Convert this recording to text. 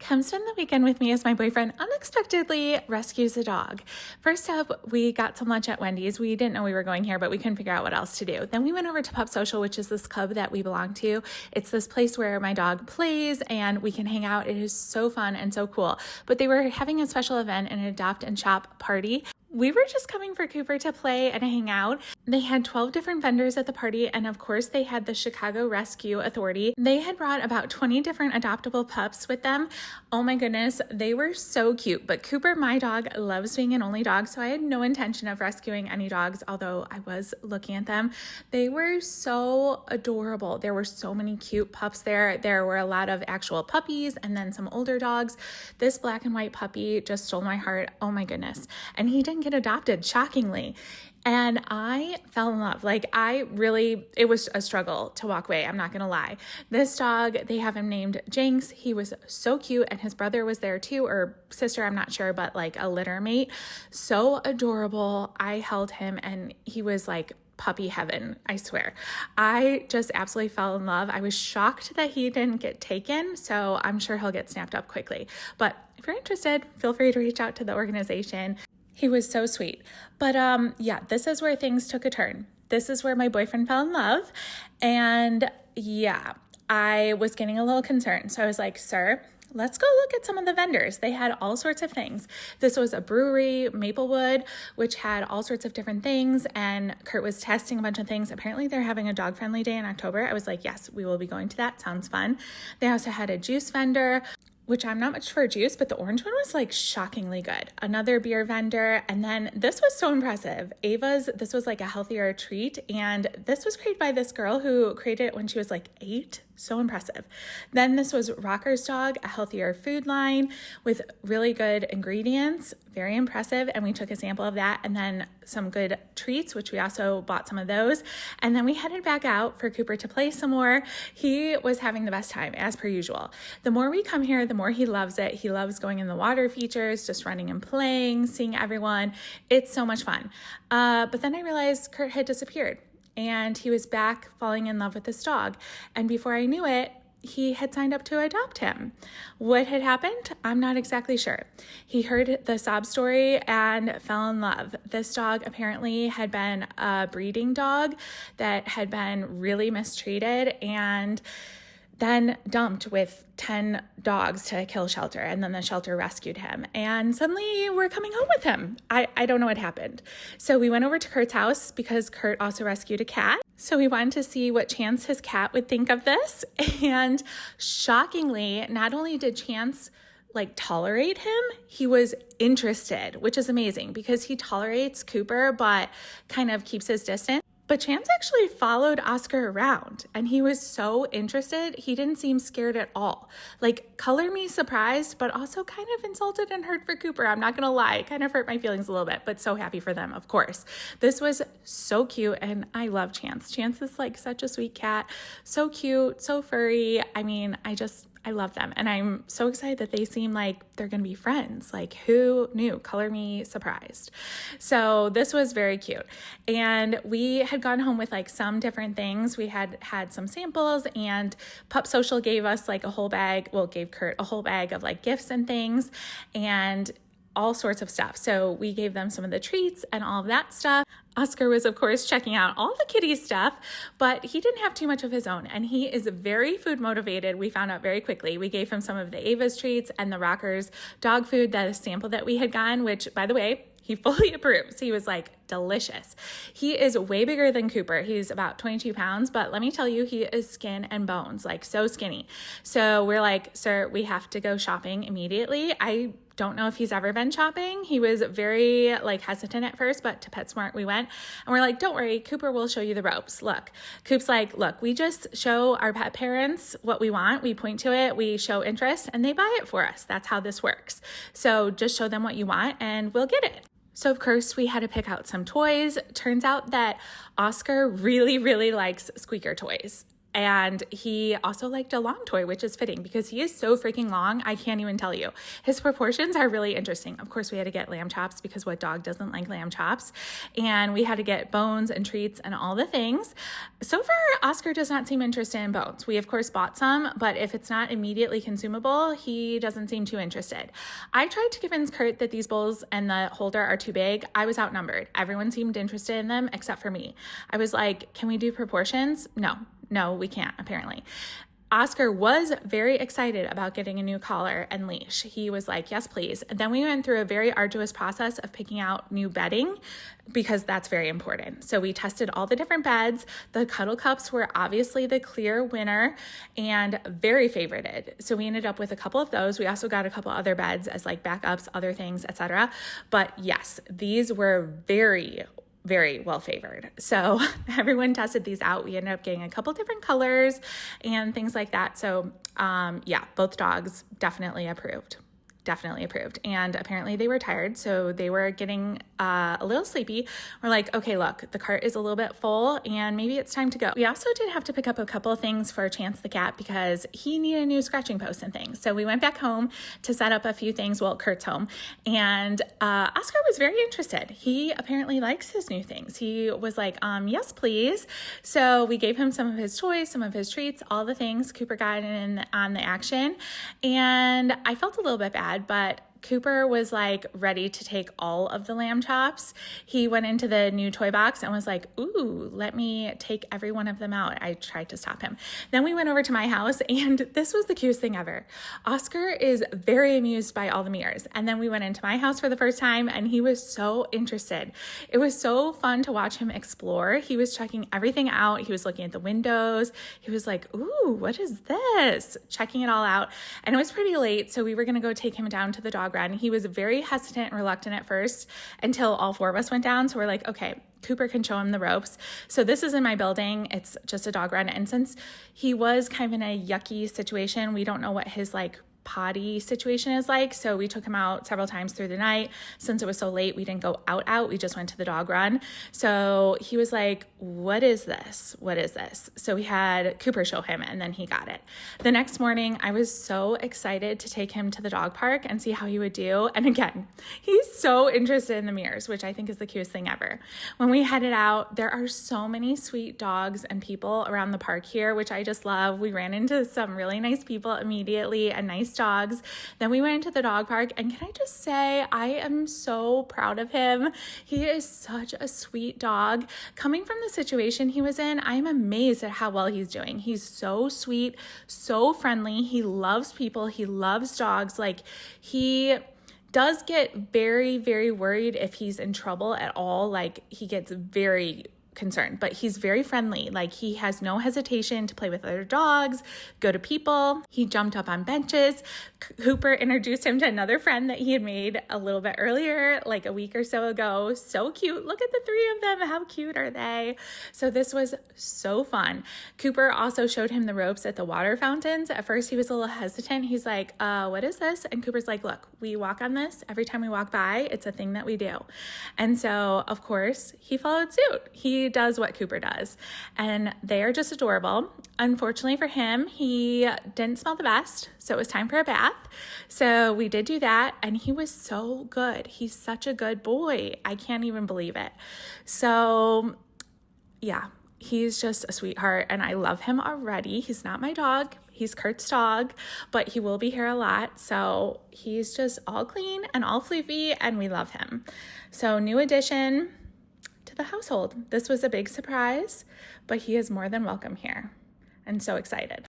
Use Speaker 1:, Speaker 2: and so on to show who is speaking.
Speaker 1: Come spend the weekend with me as my boyfriend unexpectedly rescues a dog. First up, we got some lunch at Wendy's. We didn't know we were going here, but we couldn't figure out what else to do. Then we went over to Pup Social, which is this club that we belong to. It's this place where my dog plays and we can hang out. It is so fun and so cool. But they were having a special event, an adopt and shop party. We were just coming for Cooper to play and hang out. They had 12 different vendors at the party, and of course they had the Chicago Rescue Authority. They had brought about 20 different adoptable pups with them. Oh my goodness, they were so cute. But Cooper, my dog, loves being an only dog, so I had no intention of rescuing any dogs, although I was looking at them. They were so adorable. There were so many cute pups there. There were a lot of actual puppies and then some older dogs. This black and white puppy just stole my heart. Oh my goodness. And he didn't get adopted, shockingly. And I fell in love. It was a struggle to walk away. I'm not going to lie. This dog, they have him named Jinx. He was so cute. And his brother was there too, or sister, I'm not sure, but like a litter mate. So adorable. I held him and he was like puppy heaven, I swear. I just absolutely fell in love. I was shocked that he didn't get taken, so I'm sure he'll get snapped up quickly. But if you're interested, feel free to reach out to the organization. He was so sweet. But yeah, this is where things took a turn. This is where my boyfriend fell in love. And yeah, I was getting a little concerned. So I was like, sir, let's go look at some of the vendors. They had all sorts of things. This was a brewery, Maplewood, which had all sorts of different things. And Curt was testing a bunch of things. Apparently they're having a dog-friendly day in October. I was like, yes, we will be going to that. Sounds fun. They also had a juice vendor, which I'm not much for juice, but the orange one was like shockingly good. Another beer vendor. And then this was so impressive. This was like a healthier treat. And this was created by this girl who created it when she was like 8. So impressive. Then this was Rocker's Dog, a healthier food line with really good ingredients. Very impressive. And we took a sample of that and then some good treats, which we also bought some of those. And then we headed back out for Cooper to play some more. He was having the best time as per usual. The more we come here, the more he loves it. He loves going in the water features, just running and playing, seeing everyone. It's so much fun. But then I realized Curt had disappeared. And he was back falling in love with this dog. And before I knew it, he had signed up to adopt him. What had happened? I'm not exactly sure. He heard the sob story and fell in love. This dog apparently had been a breeding dog that had been really mistreated and then dumped with 10 dogs to a kill shelter. And then the shelter rescued him. And suddenly we're coming home with him. I don't know what happened. So we went over to Curt's house because Curt also rescued a cat. So we wanted to see what Chance, his cat, would think of this. And shockingly, not only did Chance tolerate him, he was interested, which is amazing because he tolerates Cooper, but kind of keeps his distance. But Chance actually followed Oscar around and he was so interested. He didn't seem scared at all. Color me surprised, but also kind of insulted and hurt for Cooper. I'm not going to lie. It kind of hurt my feelings a little bit, but so happy for them, of course. This was so cute and I love Chance. Chance is such a sweet cat. So cute, so furry. I mean, I love them. And I'm so excited that they seem like they're going to be friends. Who knew? Color me surprised. So this was very cute. And we had gone home with some different things. We had some samples and Pup Social gave us a whole bag. Well, gave Curt a whole bag of gifts and things and all sorts of stuff. So we gave them some of the treats and all of that stuff. Oscar was, of course, checking out all the kitty stuff, but he didn't have too much of his own. And he is very food motivated. We found out very quickly. We gave him some of the Ava's treats and the Rocker's dog food, that sample that we had gotten, which, by the way, he fully approves. He was delicious. He is way bigger than Cooper. He's about 22 pounds, but let me tell you, he is skin and bones, so skinny. So we're sir, we have to go shopping immediately. I don't know if he's ever been shopping. He was very hesitant at first, but to PetSmart we went and we're don't worry, Cooper will show you the ropes. Look, Coop's look, we just show our pet parents what we want. We point to it, we show interest and they buy it for us. That's how this works. So just show them what you want and we'll get it. So of course we had to pick out some toys. Turns out that Oscar really, really likes squeaker toys. And he also liked a long toy, which is fitting because he is so freaking long. I can't even tell you. His proportions are really interesting. Of course, we had to get lamb chops because what dog doesn't like lamb chops? And we had to get bones and treats and all the things. So far, Oscar does not seem interested in bones. We, of course, bought some, but if it's not immediately consumable, he doesn't seem too interested. I tried to convince Curt that these bowls and the holder are too big. I was outnumbered. Everyone seemed interested in them except for me. I was like, can we do proportions? No, we can't, apparently. Oscar was very excited about getting a new collar and leash. He was like, yes, please. And then we went through a very arduous process of picking out new bedding because that's very important. So we tested all the different beds. The Cuddle Cups were obviously the clear winner and very favorited. So we ended up with a couple of those. We also got a couple other beds as like backups, other things, etc. But yes, these were very well favored. So everyone tested these out. We ended up getting a couple different colors and things like that. So yeah, both dogs definitely approved. And apparently they were tired, so they were getting a little sleepy. We're like, okay, look, the cart is a little bit full and maybe it's time to go. We also did have to pick up a couple of things for Chance the cat because he needed a new scratching post and things. So we went back home to set up a few things. Well, Curt's home, and Oscar was very interested. He apparently likes his new things. He was like, yes, please. So we gave him some of his toys, some of his treats, all the things. Cooper got in on the action, and I felt a little bit bad, but Cooper was like ready to take all of the lamb chops. He went into the new toy box and was like, ooh, let me take every one of them out. I tried to stop him. Then we went over to my house, and this was the cutest thing ever. Oscar is very amused by all the mirrors. And then we went into my house for the first time, and he was so interested. It was so fun to watch him explore. He was checking everything out. He was looking at the windows. He was like, ooh, what is this? Checking it all out. And it was pretty late, so we were going to go take him down to the dog run. He was very hesitant and reluctant at first until all four of us went down. So we're like, okay, Cooper can show him the ropes. So this is in my building. It's just a dog run. And since he was kind of in a yucky situation, we don't know what his like potty situation is like. So we took him out several times through the night. Since it was so late, we didn't go out. We just went to the dog run. So he was like, what is this? So we had Cooper show him, and then he got it. The next morning, I was so excited to take him to the dog park and see how he would do. And again, he's so interested in the mirrors, which I think is the cutest thing ever. When we headed out, there are so many sweet dogs and people around the park here, which I just love. We ran into some really nice people immediately and nice dogs. Then we went into the dog park, and can I just say, I am so proud of him. He is such a sweet dog. Coming from the situation he was in, I'm amazed at how well he's doing. He's so sweet, so friendly. He loves people. He loves dogs. Like, he does get very worried if he's in trouble at all. Like, he gets very concerned, but he's very friendly. Like, he has no hesitation to play with other dogs, go to people. He jumped up on benches. Cooper introduced him to another friend that he had made a little bit earlier, like a week or so ago. So cute. Look at the three of them. How cute are they? So this was so fun. Cooper also showed him the ropes at the water fountains. At first he was a little hesitant. He's like, what is this? And Cooper's like, look, we walk on this every time we walk by. It's a thing that we do. And so of course he followed suit. He does what Cooper does, and they are just adorable. Unfortunately for him, he didn't smell the best, so it was time for a bath. So we did do that, and he was so good. He's such a good boy. I can't even believe it. So yeah, he's just a sweetheart, and I love him already. He's not my dog. He's Curt's dog, but he will be here a lot. So he's just all clean and all floofy, and we love him. So new addition to the household. This was a big surprise, but he is more than welcome here. And so excited.